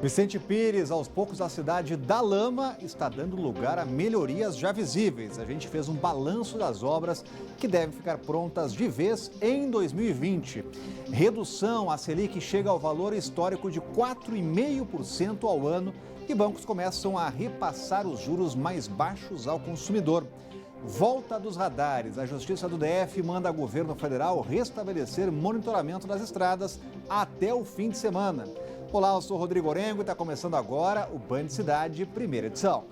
Vicente Pires, aos poucos a cidade da Lama está dando lugar a melhorias já visíveis. A gente fez um balanço das obras que devem ficar prontas de vez em 2020. Redução, a Selic chega ao valor histórico de 4,5% ao ano e bancos começam a repassar os juros mais baixos ao consumidor. Volta dos radares. A Justiça do DF manda ao governo federal restabelecer monitoramento das estradas até o fim de semana. Olá, eu sou Rodrigo Orengo e está começando agora o Band Cidade, primeira edição.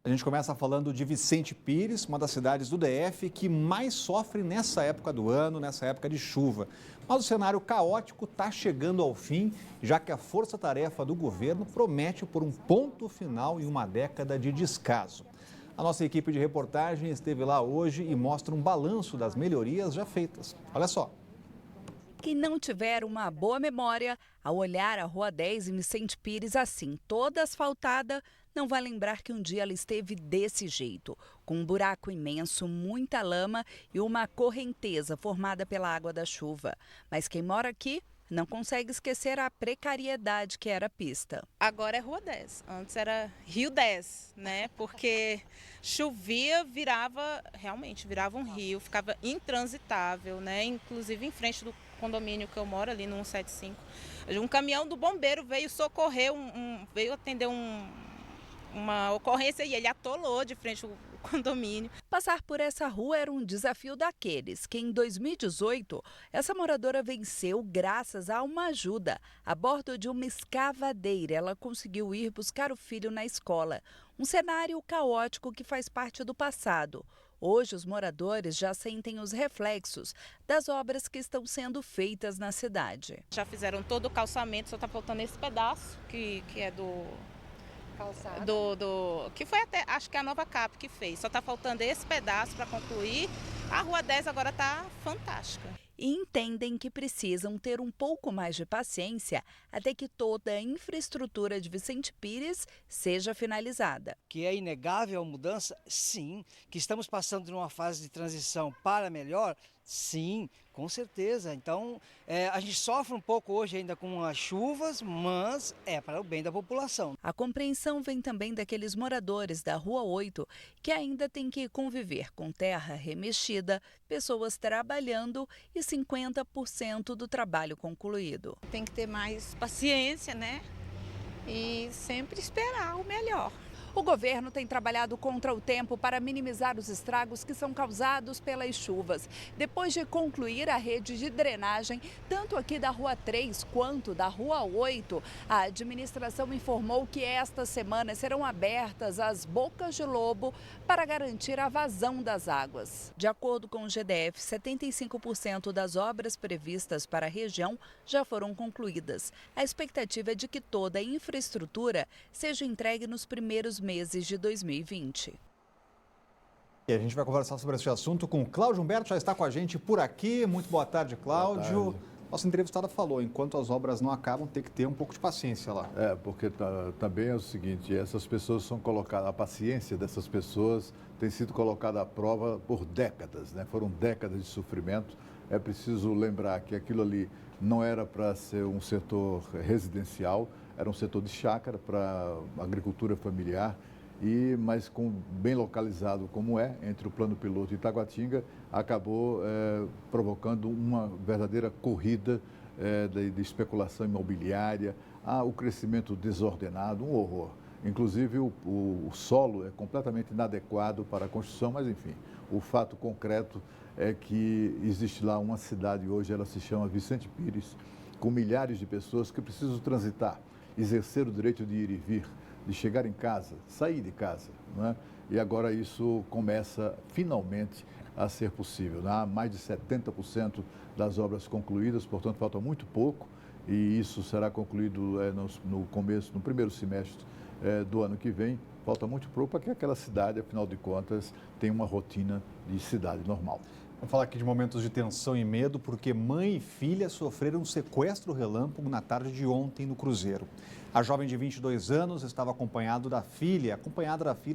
A gente começa falando de Vicente Pires, uma das cidades do DF que mais sofre nessa época do ano, nessa época de chuva. Mas o cenário caótico está chegando ao fim, já que a força-tarefa do governo promete pôr um ponto final em uma década de descaso. A nossa equipe de reportagem esteve lá hoje e mostra um balanço das melhorias já feitas. Olha só. Quem não tiver uma boa memória, ao olhar a Rua 10 em Vicente Pires assim, toda asfaltada, não vai lembrar que um dia ela esteve desse jeito, com um buraco imenso, muita lama e uma correnteza formada pela água da chuva. Mas quem mora aqui não consegue esquecer a precariedade que era a pista. Agora é Rua 10, antes era Rio 10, né? Porque chovia, realmente virava um rio, ficava intransitável, né? Inclusive em frente do condomínio que eu moro, ali no 175. Um caminhão do bombeiro veio socorrer, veio atender uma ocorrência e ele atolou de frente ao condomínio. Passar por essa rua era um desafio daqueles que em 2018 essa moradora venceu graças a uma ajuda. A bordo de uma escavadeira, ela conseguiu ir buscar o filho na escola. Um cenário caótico que faz parte do passado. Hoje, os moradores já sentem os reflexos das obras que estão sendo feitas na cidade. Já fizeram todo o calçamento, só está faltando esse pedaço que é que foi até, acho que a Nova Cap que fez. Só está faltando esse pedaço para concluir. A Rua 10 agora está fantástica. E entendem que precisam ter um pouco mais de paciência até que toda a infraestrutura de Vicente Pires seja finalizada. Que é inegável a mudança? Sim. Que estamos passando de uma fase de transição para melhor? Sim, com certeza. Então, a gente sofre um pouco hoje ainda com as chuvas, mas é para o bem da população. A compreensão vem também daqueles moradores da Rua 8 que ainda têm que conviver com terra remexida, pessoas trabalhando e 50% do trabalho concluído. Tem que ter mais paciência, né? E sempre esperar o melhor. O governo tem trabalhado contra o tempo para minimizar os estragos que são causados pelas chuvas. Depois de concluir a rede de drenagem, tanto aqui da Rua 3 quanto da Rua 8, a administração informou que esta semana serão abertas as bocas de lobo para garantir a vazão das águas. De acordo com o GDF, 75% das obras previstas para a região já foram concluídas. A expectativa é de que toda a infraestrutura seja entregue nos primeiros meses de 2020. E a gente vai conversar sobre esse assunto com o Cláudio Humberto, já está com a gente por aqui. Muito boa tarde, Cláudio. Boa tarde. Nossa entrevistada falou, enquanto as obras não acabam, tem que ter um pouco de paciência lá. Porque também é o seguinte, essas pessoas são colocadas, a paciência dessas pessoas tem sido colocada à prova por décadas, né? Foram décadas de sofrimento. É preciso lembrar que aquilo ali não era para ser um setor residencial, era um setor de chácara para agricultura familiar, mas bem localizado como entre o Plano Piloto e Itaguatinga, acabou provocando uma verdadeira corrida de especulação imobiliária, o crescimento desordenado, um horror. Inclusive o solo é completamente inadequado para a construção, mas enfim, o fato concreto é que existe lá uma cidade hoje, ela se chama Vicente Pires, com milhares de pessoas que precisam transitar, exercer o direito de ir e vir, de chegar em casa, sair de casa, não é? E agora isso começa finalmente a ser possível. Há mais de 70% das obras concluídas, portanto falta muito pouco, e isso será concluído no primeiro semestre do ano que vem. Falta muito pouco para que aquela cidade, afinal de contas, tenha uma rotina de cidade normal. Vamos falar aqui de momentos de tensão e medo, porque mãe e filha sofreram um sequestro relâmpago na tarde de ontem no Cruzeiro. A jovem de 22 anos estava acompanhada da filha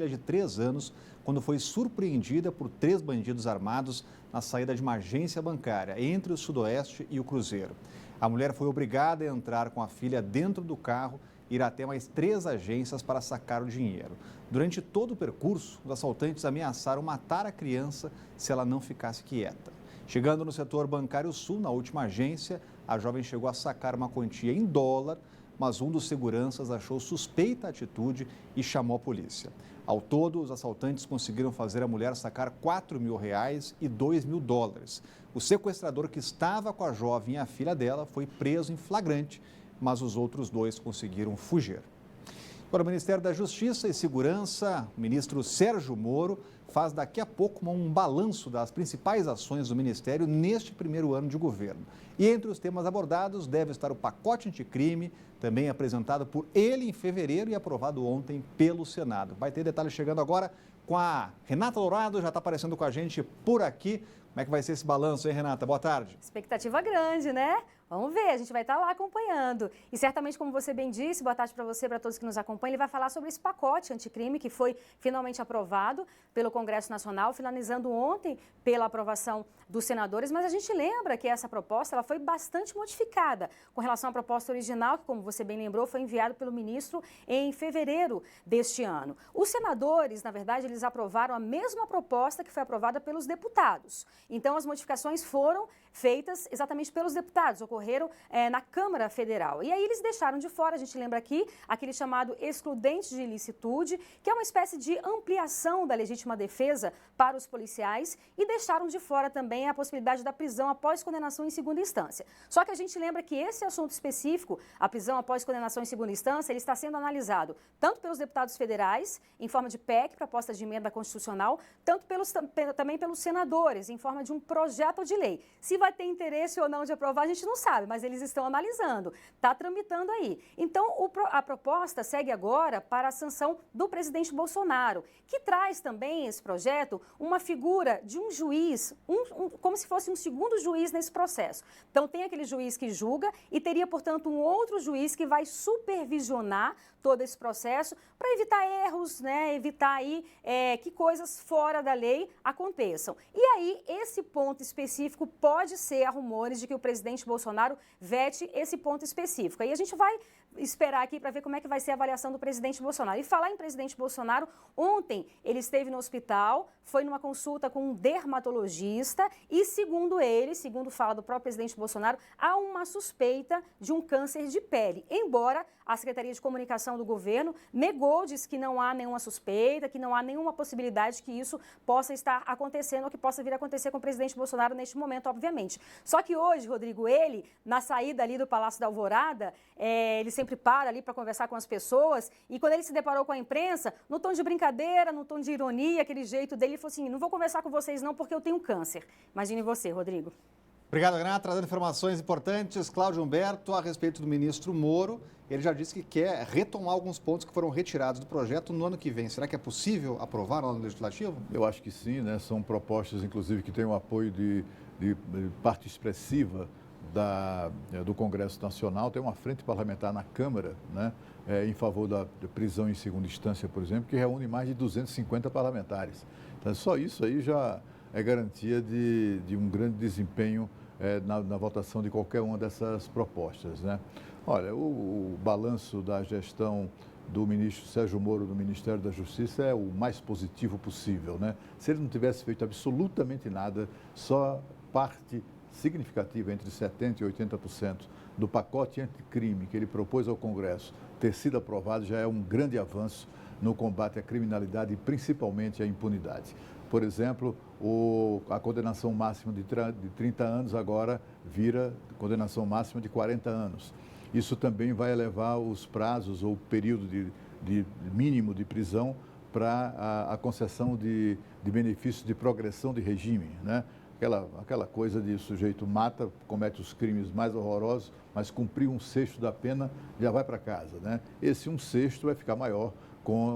de 3 anos, quando foi surpreendida por 3 bandidos armados na saída de uma agência bancária entre o Sudoeste e o Cruzeiro. A mulher foi obrigada a entrar com a filha dentro do carro e ir até mais 3 agências para sacar o dinheiro. Durante todo o percurso, os assaltantes ameaçaram matar a criança se ela não ficasse quieta. Chegando no setor bancário sul, na última agência, a jovem chegou a sacar uma quantia em dólar, mas um dos seguranças achou suspeita a atitude e chamou a polícia. Ao todo, os assaltantes conseguiram fazer a mulher sacar R$ 4.000 e $2.000. O sequestrador que estava com a jovem e a filha dela foi preso em flagrante, mas os outros 2 conseguiram fugir. Para o Ministério da Justiça e Segurança, o ministro Sérgio Moro faz daqui a pouco um balanço das principais ações do Ministério neste primeiro ano de governo. E entre os temas abordados deve estar o pacote anticrime, também apresentado por ele em fevereiro e aprovado ontem pelo Senado. Vai ter detalhes chegando agora com a Renata Dourado, já está aparecendo com a gente por aqui. Como é que vai ser esse balanço, hein, Renata? Boa tarde. Expectativa grande, né? Vamos ver, a gente vai estar lá acompanhando. E certamente, como você bem disse, boa tarde para você, para todos que nos acompanham, ele vai falar sobre esse pacote anticrime que foi finalmente aprovado pelo Congresso Nacional, finalizando ontem pela aprovação dos senadores. Mas a gente lembra que essa proposta ela foi bastante modificada com relação à proposta original, que, como você bem lembrou, foi enviado pelo ministro em fevereiro deste ano. Os senadores, na verdade, eles aprovaram a mesma proposta que foi aprovada pelos deputados. Então, as modificações foram feitas exatamente pelos deputados, ocorreram na Câmara Federal. E aí eles deixaram de fora, a gente lembra aqui, aquele chamado excludente de ilicitude, que é uma espécie de ampliação da legítima defesa para os policiais, e deixaram de fora também a possibilidade da prisão após condenação em segunda instância. Só que a gente lembra que esse assunto específico, a prisão após condenação em segunda instância, ele está sendo analisado tanto pelos deputados federais, em forma de PEC, proposta de emenda constitucional, tanto também pelos senadores, em forma de um projeto de lei. Se vai ter interesse ou não de aprovar, a gente não sabe, mas eles estão analisando, está tramitando aí. Então, a proposta segue agora para a sanção do presidente Bolsonaro, que traz também esse projeto uma figura de um juiz, como se fosse um segundo juiz nesse processo. Então, tem aquele juiz que julga e teria, portanto, um outro juiz que vai supervisionar todo esse processo para evitar erros, né, evitar aí que coisas fora da lei aconteçam. E aí, esse ponto específico pode ser, há rumores de que o presidente Bolsonaro vete esse ponto específico. Aí a gente vai esperar aqui para ver como é que vai ser a avaliação do presidente Bolsonaro. E falar em presidente Bolsonaro, ontem ele esteve no hospital, foi numa consulta com um dermatologista e, segundo ele, segundo fala do próprio presidente Bolsonaro, há uma suspeita de um câncer de pele. Embora a Secretaria de Comunicação do governo negou, disse que não há nenhuma suspeita, que não há nenhuma possibilidade que isso possa estar acontecendo ou que possa vir a acontecer com o presidente Bolsonaro neste momento, obviamente. Só que hoje, Rodrigo, ele, na saída ali do Palácio da Alvorada, ele sempre para ali para conversar com as pessoas, e quando ele se deparou com a imprensa, no tom de brincadeira, no tom de ironia, aquele jeito dele, ele falou assim, não vou conversar com vocês não porque eu tenho câncer. Imagine você, Rodrigo. Obrigado, Renata. Trazendo informações importantes, Cláudio Humberto, a respeito do ministro Moro. Ele já disse que quer retomar alguns pontos que foram retirados do projeto no ano que vem. Será que é possível aprovar no ano legislativo? Eu acho que sim, né? São propostas, inclusive, que têm o apoio de parte expressiva do Congresso Nacional. Tem uma frente parlamentar na Câmara, né? Em favor da prisão em segunda instância, por exemplo, que reúne mais de 250 parlamentares. Então, só isso aí já é garantia de um grande desempenho na votação de qualquer uma dessas propostas, né? Olha, o balanço da gestão do ministro Sérgio Moro do Ministério da Justiça é o mais positivo possível, né? Se ele não tivesse feito absolutamente nada, só parte significativa, entre 70% e 80% do pacote anticrime que ele propôs ao Congresso ter sido aprovado, já é um grande avanço no combate à criminalidade e principalmente à impunidade. Por exemplo, a condenação máxima de 30 anos agora vira condenação máxima de 40 anos. Isso também vai elevar os prazos ou o período de mínimo de prisão para a concessão de benefícios de progressão de regime, né? aquela coisa de sujeito mata, comete os crimes mais horrorosos, mas cumprir 1/6 da pena, já vai para casa, né? Esse 1/6 vai ficar maior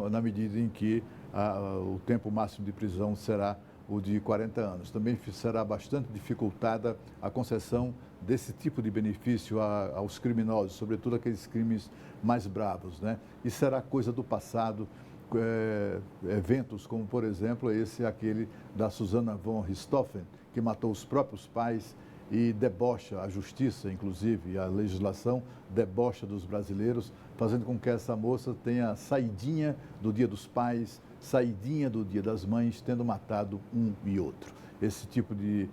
na medida em que o tempo máximo de prisão será o de 40 anos. Também será bastante dificultada a concessão desse tipo de benefício aos criminosos, sobretudo aqueles crimes mais bravos, né? E será coisa do passado. Eventos como, por exemplo, aquele da Susanna von Richthofen, que matou os próprios pais e debocha a justiça, inclusive, a legislação debocha dos brasileiros, fazendo com que essa moça tenha saidinha do Dia dos Pais, saidinha do Dia das Mães, tendo matado um e outro. Esse tipo de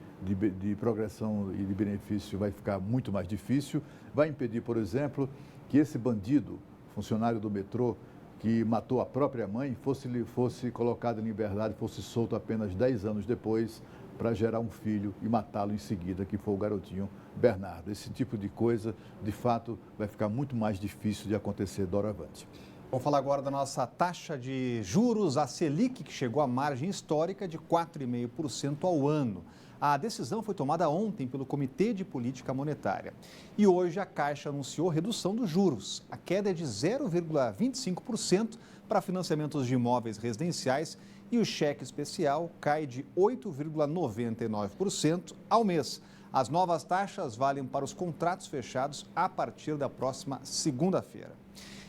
progressão e de benefício vai ficar muito mais difícil, vai impedir, por exemplo, que esse bandido, funcionário do metrô, que matou a própria mãe, fosse colocado em liberdade, fosse solto apenas 10 anos depois para gerar um filho e matá-lo em seguida, que foi o garotinho Bernardo. Esse tipo de coisa, de fato, vai ficar muito mais difícil de acontecer doravante. Vamos falar agora da nossa taxa de juros, a Selic, que chegou à margem histórica de 4,5% ao ano. A decisão foi tomada ontem pelo Comitê de Política Monetária. E hoje a Caixa anunciou redução dos juros. A queda é de 0,25% para financiamentos de imóveis residenciais e o cheque especial cai de 8,99% ao mês. As novas taxas valem para os contratos fechados a partir da próxima segunda-feira.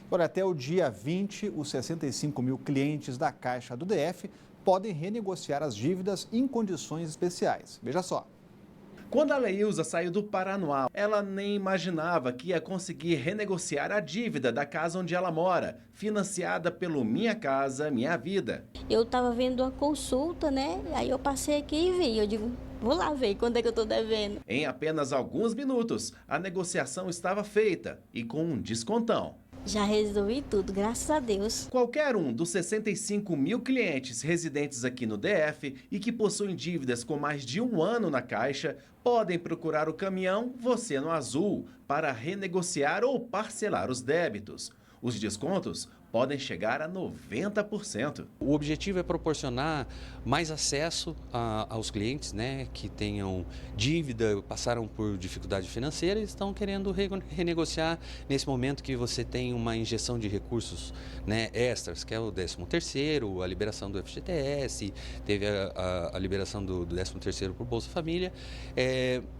Olha, até o dia 20, os 65 mil clientes da Caixa do DF podem renegociar as dívidas em condições especiais. Veja só. Quando a Leilza saiu do Paranoá, ela nem imaginava que ia conseguir renegociar a dívida da casa onde ela mora, financiada pelo Minha Casa Minha Vida. Eu estava vendo uma consulta, né? Aí eu passei aqui e vi. Eu digo, vou lá ver quando é que eu estou devendo. Em apenas alguns minutos, a negociação estava feita e com um descontão. Já resolvi tudo, graças a Deus. Qualquer um dos 65 mil clientes residentes aqui no DF e que possuem dívidas com mais de 1 ano na Caixa podem procurar o caminhão Você no Azul para renegociar ou parcelar os débitos. Os descontos podem chegar a 90%. O objetivo é proporcionar mais acesso aos clientes, né, que tenham dívida, passaram por dificuldade financeira e estão querendo renegociar nesse momento que você tem uma injeção de recursos, né, extras, que é o 13º, a liberação do FGTS, teve a liberação do 13º por Bolsa Família.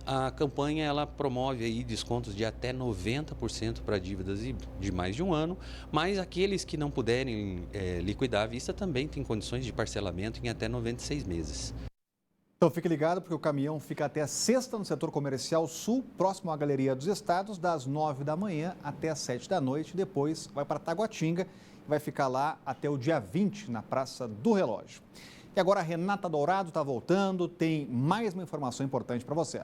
A campanha ela promove aí descontos de até 90% para dívidas de mais de 1 ano, mas aqueles que não puderem liquidar à vista também têm condições de parcelamento em até 96 meses. Então fique ligado porque o caminhão fica até sexta no setor comercial sul, próximo à Galeria dos Estados, das 9 da manhã até as 7 da noite. Depois vai para Taguatinga e vai ficar lá até o dia 20 na Praça do Relógio. E agora a Renata Dourado está voltando, tem mais uma informação importante para você.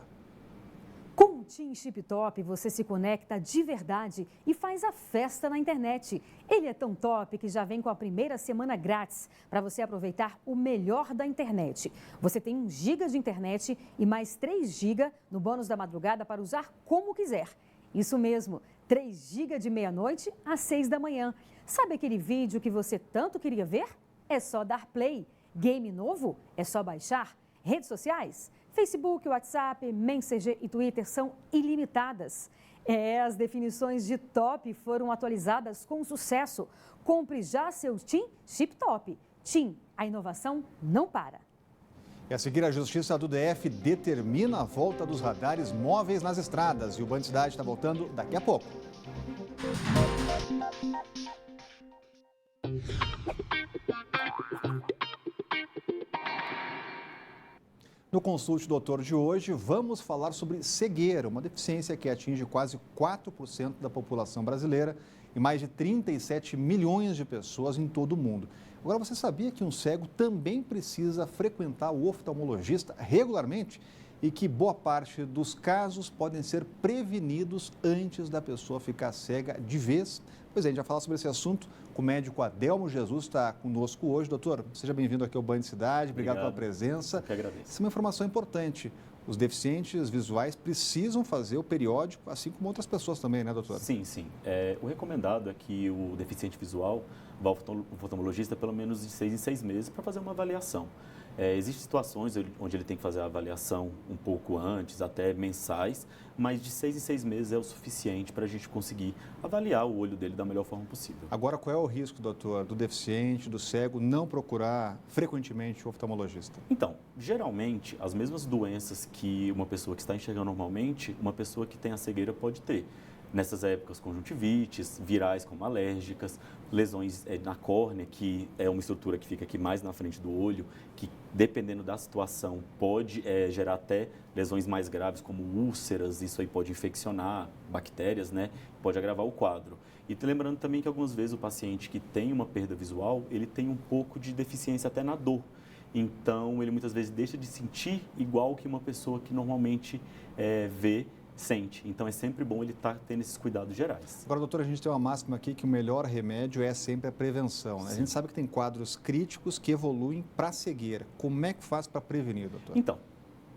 Com o TIM Chip Top, você se conecta de verdade e faz a festa na internet. Ele é tão top que já vem com a primeira semana grátis para você aproveitar o melhor da internet. Você tem 1 GB de internet e mais 3 GB no bônus da madrugada para usar como quiser. Isso mesmo, 3 GB de meia-noite às 6 da manhã. Sabe aquele vídeo que você tanto queria ver? É só dar play. Game novo? É só baixar. Redes sociais? Facebook, WhatsApp, Messenger e Twitter são ilimitadas. As definições de top foram atualizadas com sucesso. Compre já seu TIM Chip Top. TIM, a inovação não para. E a seguir, a Justiça do DF determina a volta dos radares móveis nas estradas. E o Band Cidade está voltando daqui a pouco. No Consulte Doutor de hoje, vamos falar sobre cegueira, uma deficiência que atinge quase 4% da população brasileira e mais de 37 milhões de pessoas em todo o mundo. Agora, você sabia que um cego também precisa frequentar o oftalmologista regularmente e que boa parte dos casos podem ser prevenidos antes da pessoa ficar cega de vez? Pois é, a gente vai falar sobre esse assunto com o médico Adelmo Jesus, está conosco hoje. Doutor, seja bem-vindo aqui ao Band Cidade, obrigado pela presença. Eu que agradeço. Essa é uma informação importante. Os deficientes visuais precisam fazer o periódico, assim como outras pessoas também, né, doutor? Sim, sim. O recomendado é que o deficiente visual vá ao oftalmologista pelo menos de 6 em 6 meses para fazer uma avaliação. Existem situações onde ele tem que fazer a avaliação um pouco antes, até mensais, mas de 6 em 6 meses é o suficiente para a gente conseguir avaliar o olho dele da melhor forma possível. Agora, qual é o risco, doutor, do deficiente, do cego, não procurar frequentemente o oftalmologista? Então, geralmente, as mesmas doenças que uma pessoa que está enxergando normalmente, uma pessoa que tem a cegueira pode ter. Nessas épocas, conjuntivites, virais como alérgicas, lesões na córnea, que é uma estrutura que fica aqui mais na frente do olho, que dependendo da situação pode gerar até lesões mais graves como úlceras, isso aí pode infeccionar bactérias, né? Pode agravar o quadro. E lembrando também que algumas vezes o paciente que tem uma perda visual, ele tem um pouco de deficiência até na dor. Então, ele muitas vezes deixa de sentir igual que uma pessoa que normalmente sente. Então, é sempre bom ele estar tendo esses cuidados gerais. Agora, doutor, a gente tem uma máxima aqui que o melhor remédio é sempre a prevenção, né? A gente sabe que tem quadros críticos que evoluem para a cegueira. Como é que faz para prevenir, doutor? Então,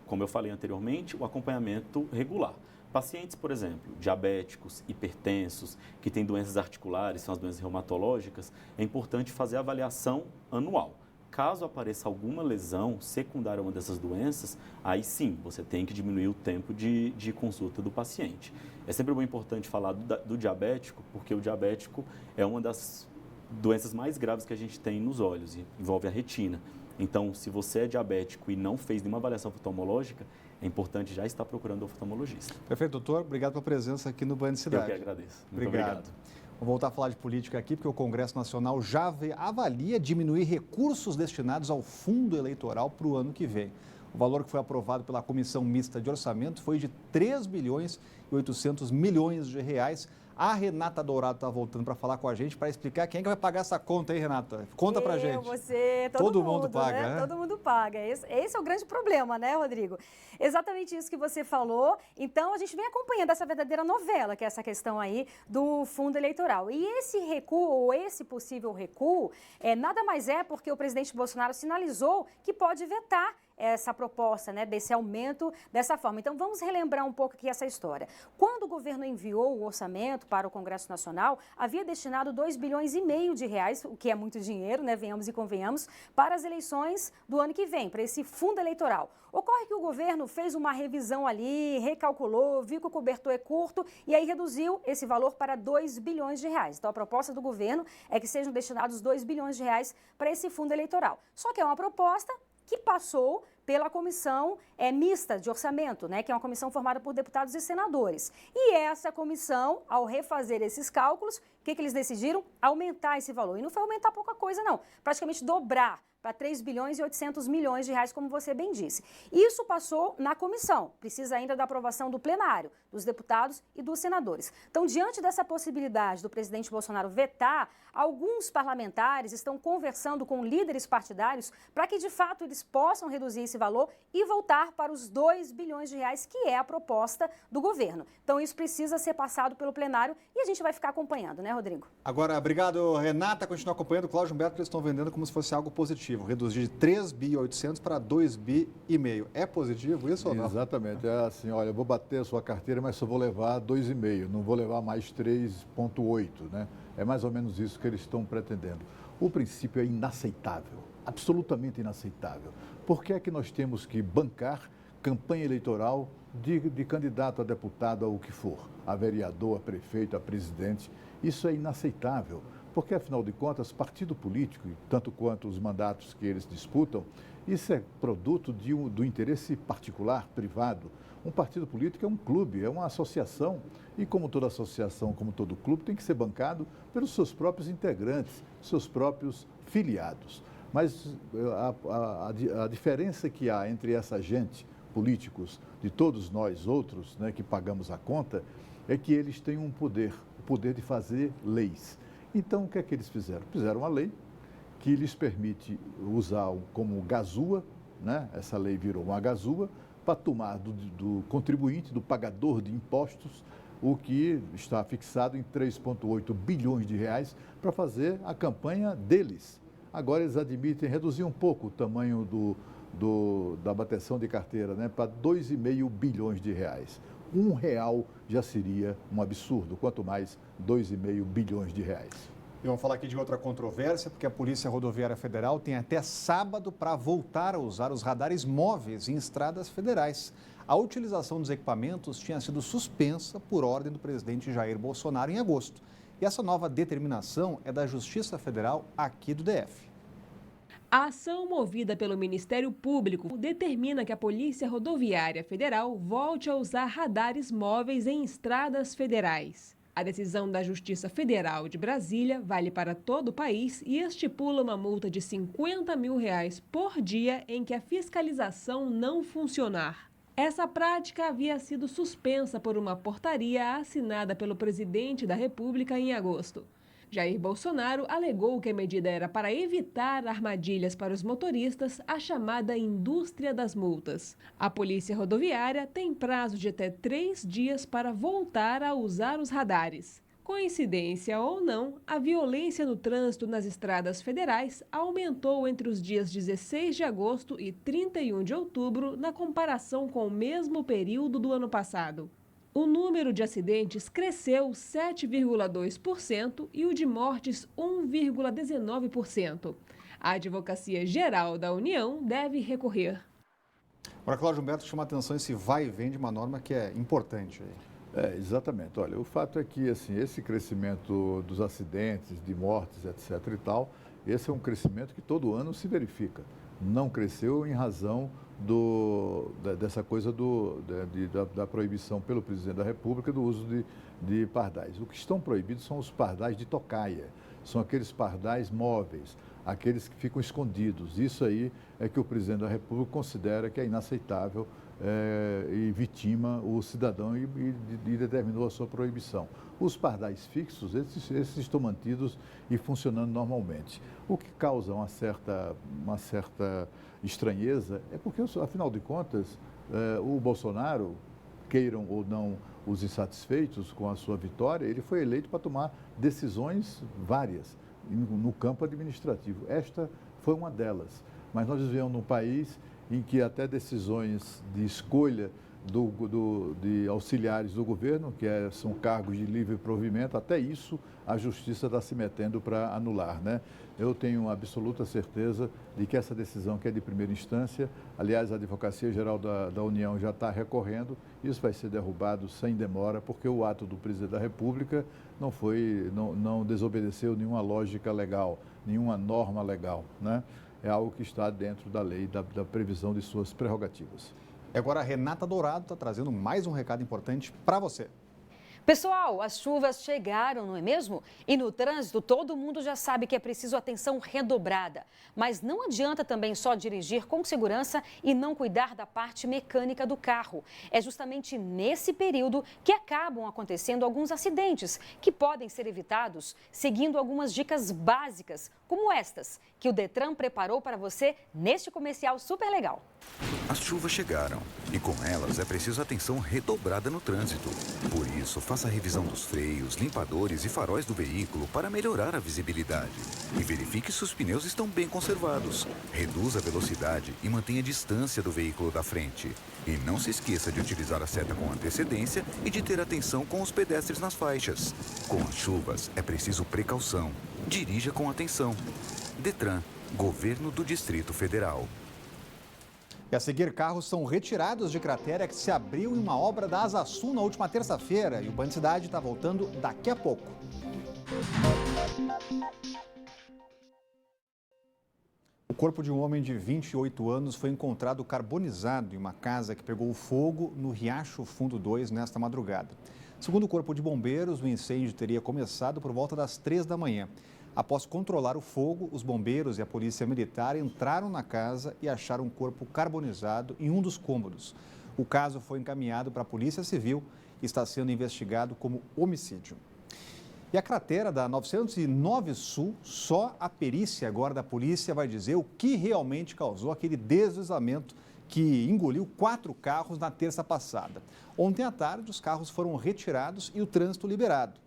como eu falei anteriormente, o acompanhamento regular. Pacientes, por exemplo, diabéticos, hipertensos, que têm doenças articulares, são as doenças reumatológicas, é importante fazer a avaliação anual. Caso apareça alguma lesão secundária a uma dessas doenças, aí sim, você tem que diminuir o tempo de consulta do paciente. É sempre muito importante falar do diabético, porque o diabético é uma das doenças mais graves que a gente tem nos olhos, e envolve a retina. Então, se você é diabético e não fez nenhuma avaliação oftalmológica, é importante já estar procurando o oftalmologista. Perfeito, doutor. Obrigado pela presença aqui no Band Cidade. Eu que agradeço. Muito obrigado. Vamos voltar a falar de política aqui, porque o Congresso Nacional já avalia diminuir recursos destinados ao fundo eleitoral para o ano que vem. O valor que foi aprovado pela Comissão Mista de Orçamento foi de 3 bilhões e 800 milhões de reais. A Renata Dourado está voltando para falar com a gente, para explicar quem é que vai pagar essa conta aí, Renata. Conta para gente. Você, todo mundo paga, né? Todo mundo paga. Esse é o grande problema, né, Rodrigo? Exatamente isso que você falou. Então, a gente vem acompanhando essa verdadeira novela, que é essa questão aí do fundo eleitoral. E esse recuo, ou esse possível recuo, nada mais é porque o presidente Bolsonaro sinalizou que pode vetar essa proposta, né, desse aumento dessa forma. Então, vamos relembrar um pouco aqui essa história. Quando o governo enviou o orçamento para o Congresso Nacional, havia destinado 2 bilhões e meio de reais, o que é muito dinheiro, né, venhamos e convenhamos, para as eleições do ano que vem, para esse fundo eleitoral. Ocorre que o governo fez uma revisão ali, recalculou, viu que o cobertor é curto e aí reduziu esse valor para 2 bilhões de reais. Então, a proposta do governo é que sejam destinados 2 bilhões de reais para esse fundo eleitoral. Só que é uma proposta que passou pela comissão mista de orçamento, né, que é uma comissão formada por deputados e senadores. E essa comissão, ao refazer esses cálculos, o que eles decidiram? Aumentar esse valor. E não foi aumentar pouca coisa, não. Praticamente dobrar para 3 bilhões e 800 milhões de reais, como você bem disse. Isso passou na comissão, precisa ainda da aprovação do plenário, dos deputados e dos senadores. Então, diante dessa possibilidade do presidente Bolsonaro vetar, alguns parlamentares estão conversando com líderes partidários para que, de fato, eles possam reduzir esse valor e voltar para os 2 bilhões de reais, que é a proposta do governo. Então, isso precisa ser passado pelo plenário e a gente vai ficar acompanhando, né, Rodrigo? Agora, obrigado, Renata. Continua acompanhando. Cláudio Humberto, eles estão vendendo como se fosse algo positivo. Reduzir de 3 bi 800 para 2 bi e meio. É positivo isso ou não? Exatamente. É assim, olha, eu vou bater a sua carteira, mas só vou levar 2,5. Não vou levar mais 3,8, né? É mais ou menos isso que eles estão pretendendo. O princípio é inaceitável, absolutamente inaceitável. Por que é que nós temos que bancar campanha eleitoral de candidato a deputado, ou o que for, a vereador, a prefeito, a presidente? Isso é inaceitável, porque, afinal de contas, partido político, tanto quanto os mandatos que eles disputam, isso é produto do interesse particular, privado. Um partido político é um clube, é uma associação, e como toda associação, como todo clube, tem que ser bancado pelos seus próprios integrantes, seus próprios filiados. Mas a diferença que há entre essa gente, políticos, de todos nós outros, né, que pagamos a conta, é que eles têm um poder, o poder de fazer leis. Então, o que é que eles fizeram? Fizeram uma lei que lhes permite usar como gazua, né? Essa lei virou uma gazua, para tomar do contribuinte, do pagador de impostos, o que está fixado em 3,8 bilhões de reais para fazer a campanha deles. Agora eles admitem reduzir um pouco o tamanho da bateção de carteira, né? Para 2,5 bilhões de reais. R$1 já seria um absurdo, quanto mais 2,5 bilhões de reais. E vamos falar aqui de outra controvérsia, porque a Polícia Rodoviária Federal tem até sábado para voltar a usar os radares móveis em estradas federais. A utilização dos equipamentos tinha sido suspensa por ordem do presidente Jair Bolsonaro em agosto. E essa nova determinação é da Justiça Federal aqui do DF. A ação movida pelo Ministério Público determina que a Polícia Rodoviária Federal volte a usar radares móveis em estradas federais. A decisão da Justiça Federal de Brasília vale para todo o país e estipula uma multa de R$50 mil por dia em que a fiscalização não funcionar. Essa prática havia sido suspensa por uma portaria assinada pelo presidente da República em agosto. Jair Bolsonaro alegou que a medida era para evitar armadilhas para os motoristas, a chamada indústria das multas. A Polícia Rodoviária tem prazo de até 3 dias para voltar a usar os radares. Coincidência ou não, a violência no trânsito nas estradas federais aumentou entre os dias 16 de agosto e 31 de outubro na comparação com o mesmo período do ano passado. O número de acidentes cresceu 7,2% e o de mortes 1,19%. A Advocacia Geral da União deve recorrer. Agora, Cláudio Humberto, chama a atenção esse vai e vem de uma norma que é importante. Exatamente. Olha, o fato é que assim, esse crescimento dos acidentes, de mortes, etc. e tal, esse é um crescimento que todo ano se verifica. Não cresceu em razão dessa coisa da proibição pelo presidente da República do uso de pardais. O que estão proibidos são os pardais de tocaia, são aqueles pardais móveis, aqueles que ficam escondidos. Isso aí é que o presidente da República considera que é inaceitável e vitima o cidadão e determinou a sua proibição. Os pardais fixos, esses estão mantidos e funcionando normalmente. O que causa uma certa estranheza é porque, afinal de contas, o Bolsonaro, queiram ou não os insatisfeitos com a sua vitória, ele foi eleito para tomar decisões várias no campo administrativo. Esta foi uma delas. Mas nós vivemos num país em que até decisões de escolha de auxiliares do governo, que são cargos de livre provimento, até isso a Justiça está se metendo para anular, né? Eu tenho absoluta certeza de que essa decisão, que é de primeira instância, aliás, a Advocacia Geral da União já está recorrendo, isso vai ser derrubado sem demora, porque o ato do presidente da República não desobedeceu nenhuma lógica legal, nenhuma norma legal, né? É algo que está dentro da lei, da previsão de suas prerrogativas. E agora a Renata Dourado está trazendo mais um recado importante para você. Pessoal, as chuvas chegaram, não é mesmo? E no trânsito, todo mundo já sabe que é preciso atenção redobrada. Mas não adianta também só dirigir com segurança e não cuidar da parte mecânica do carro. É justamente nesse período que acabam acontecendo alguns acidentes, que podem ser evitados seguindo algumas dicas básicas, como estas, que o Detran preparou para você neste comercial super legal. As chuvas chegaram e com elas é preciso atenção redobrada no trânsito. Por isso, faça a revisão dos freios, limpadores e faróis do veículo para melhorar a visibilidade. E verifique se os pneus estão bem conservados. Reduza a velocidade e mantenha a distância do veículo da frente. E não se esqueça de utilizar a seta com antecedência e de ter atenção com os pedestres nas faixas. Com as chuvas, é preciso precaução. Dirija com atenção. Detran, Governo do Distrito Federal. E a seguir, carros são retirados de cratera que se abriu em uma obra da Asa Sul na última terça-feira. E o Band Cidade está voltando daqui a pouco. O corpo de um homem de 28 anos foi encontrado carbonizado em uma casa que pegou fogo no Riacho Fundo 2 nesta madrugada. Segundo o Corpo de Bombeiros, o incêndio teria começado por volta das 3 da manhã. Após controlar o fogo, os bombeiros e a polícia militar entraram na casa e acharam um corpo carbonizado em um dos cômodos. O caso foi encaminhado para a Polícia Civil e está sendo investigado como homicídio. E a cratera da 909 Sul, só a perícia agora da polícia vai dizer o que realmente causou aquele deslizamento que engoliu 4 carros na terça passada. Ontem à tarde, os carros foram retirados e o trânsito liberado.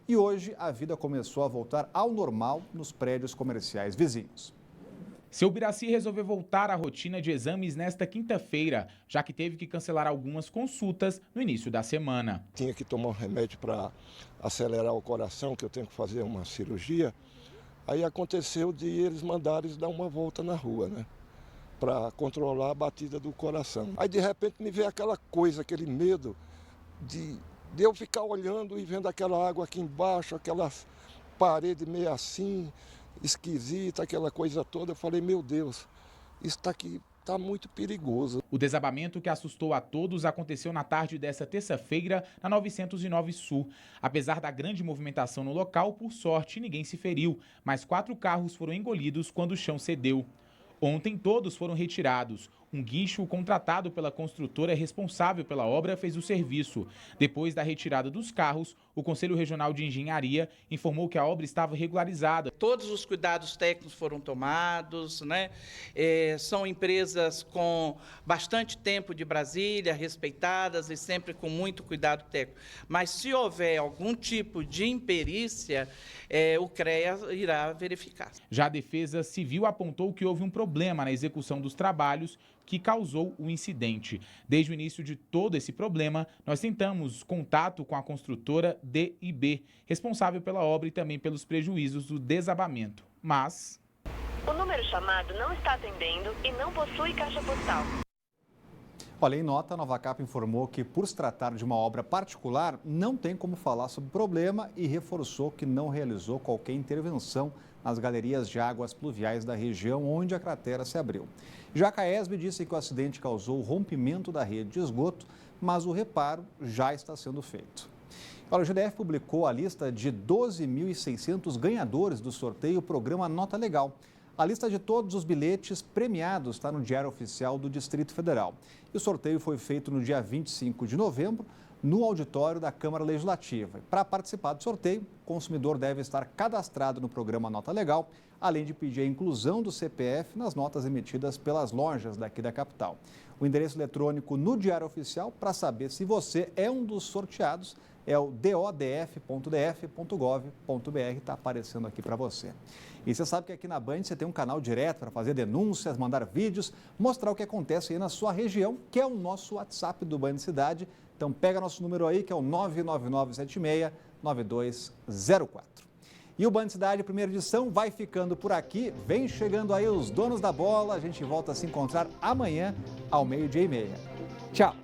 E hoje a vida começou a voltar ao normal nos prédios comerciais vizinhos. Seu Biraci resolveu voltar à rotina de exames nesta quinta-feira, já que teve que cancelar algumas consultas no início da semana. Tinha que tomar um remédio para acelerar o coração, que eu tenho que fazer uma cirurgia. Aí aconteceu de eles mandarem dar uma volta na rua, né? Para controlar a batida do coração. Aí de repente me veio aquela coisa, aquele medo de eu ficar olhando e vendo aquela água aqui embaixo, aquelas paredes meio assim, esquisita, aquela coisa toda. Eu falei, meu Deus, isso está muito perigoso. O desabamento que assustou a todos aconteceu na tarde desta terça-feira na 909 Sul. Apesar da grande movimentação no local, por sorte, ninguém se feriu, mas 4 carros foram engolidos quando o chão cedeu. Ontem, todos foram retirados. Um guincho contratado pela construtora responsável pela obra fez o serviço. Depois da retirada dos carros, o Conselho Regional de Engenharia informou que a obra estava regularizada. Todos os cuidados técnicos foram tomados, né? São empresas com bastante tempo de Brasília, respeitadas e sempre com muito cuidado técnico. Mas se houver algum tipo de imperícia, o CREA irá verificar. Já a Defesa Civil apontou que houve um problema na execução dos trabalhos que causou o incidente. Desde o início de todo esse problema, nós tentamos contato com a construtora DIB, responsável pela obra e também pelos prejuízos do desabamento. Mas o número chamado não está atendendo e não possui caixa postal. Olha, em nota, a Novacap informou que, por se tratar de uma obra particular, não tem como falar sobre o problema e reforçou que não realizou qualquer intervenção nas galerias de águas pluviais da região onde a cratera se abriu. Já a Caesb disse que o acidente causou o rompimento da rede de esgoto, mas o reparo já está sendo feito. Olha, o GDF publicou a lista de 12.600 ganhadores do sorteio Programa Nota Legal. A lista de todos os bilhetes premiados está no Diário Oficial do Distrito Federal. E o sorteio foi feito no dia 25 de novembro, no auditório da Câmara Legislativa. Para participar do sorteio, o consumidor deve estar cadastrado no programa Nota Legal, além de pedir a inclusão do CPF nas notas emitidas pelas lojas daqui da capital. O endereço eletrônico no Diário Oficial para saber se você é um dos sorteados é o dodf.df.gov.br, está aparecendo aqui para você. E você sabe que aqui na Band você tem um canal direto para fazer denúncias, mandar vídeos, mostrar o que acontece aí na sua região, que é o nosso WhatsApp do Band Cidade. Então pega nosso número aí, que é o 99976-9204. E o Band Cidade, primeira edição, vai ficando por aqui. Vem chegando aí os donos da bola. A gente volta a se encontrar amanhã ao 12:30. Tchau!